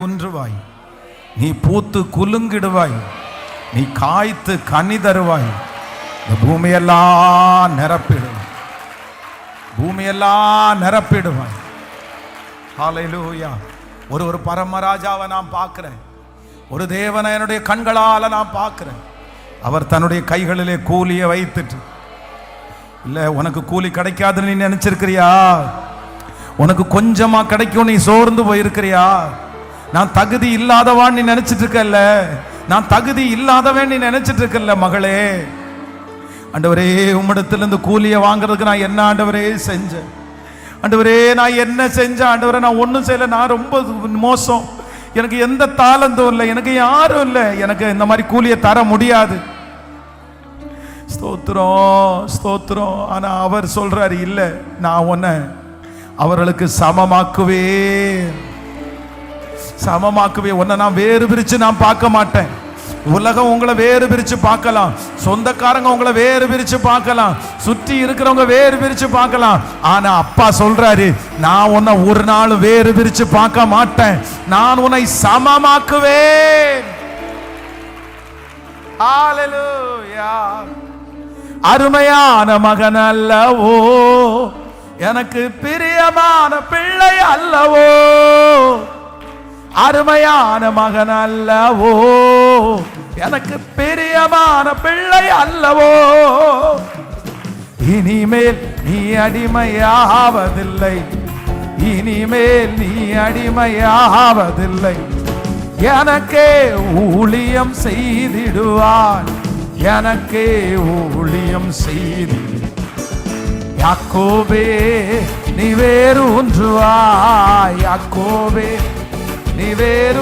குன்றுவாய், நீ பூத்து குலுங்கிடுவாய், நீ காய்த்து கனி தருவாய். இந்த பூமியெல்லாம் நிரப்பிடுவாய், பூமியெல்லாம் நிரப்பிடுவாய். ஹல்லேலூயா. ஒரு பரமராஜாவை நான் பார்க்கிறேன், ஒரு தேவனை என்னுடைய கண்களால் நான் பார்க்கிறேன். அவர் தன்னுடைய கைகளிலே கூலியை வைத்துட்டு, இல்லை உனக்கு கூலி கிடைக்காதுன்னு நீ நினைச்சிருக்கிறியா? உனக்கு கொஞ்சமா கிடைக்கும் நீ சோர்ந்து போயிருக்கிறியா? நான் தகுதி இல்லாதவான் நீ நினைச்சிட்டு இருக்கல்ல, நான் தகுதி இல்லாதவன் நீ நினைச்சிட்டு இருக்கல்ல மகளே. ஆண்டவரே, உம்மிடத்திலிருந்து கூலியை வாங்குறதுக்கு நான் என்ன ஆண்டவரே செஞ்சேன்? ஆண்டவரே, நான் என்ன செஞ்சேன்? ஆண்டவரே, நான் ஒன்றும் செய்யலை, நான் ரொம்ப மோசம், எனக்கு எந்த தாளந்தும் இல்லை, எனக்கு யாரும் இல்லை, எனக்கு இந்த மாதிரி கூலியை தர முடியாது. ஸ்தோத்திரம் ஸ்தோத்திரம். ஆனா அவர் சொல்றாரு, இல்லை, நான் உன்னை அவர்களுக்கு சமமாக்குவேன், உன்னை நான் வேறு பிரிச்சு நான் பார்க்க மாட்டேன். உலகம் உங்களை வேறு பிரிச்சு பார்க்கலாம், சொந்தக்காரங்க உங்களை வேறு பிரிச்சு பார்க்கலாம், சுற்றி இருக்கிறவங்க வேறு பிரிச்சு பார்க்கலாம். ஆனா அப்பா சொல்றாரு, நான் உன்னை ஒரு நாள் வேறு பிரிச்சு பார்க்க மாட்டேன், நான் உன்னை சமமாக்குவேன். ஹல்லேலூயா. அருமையான மகன் அல்லவோ, எனக்கு பிரியமான பிள்ளை அல்லவோ, அருமையான மகன் அல்லவோ, எனக்கு பிரியமான பிள்ளை அல்லவோ. இனிமேல் நீ அடிமையாவதில்லை, இனிமேல் நீ அடிமையாவதில்லை, எனக்கே ஊழியம் செய்திடுவான், எனக்கே ஊழியம் செய்தி. யாக்கோபே நீ வேறு ஒன்றுவாய், யாக்கோபே நீ வேறு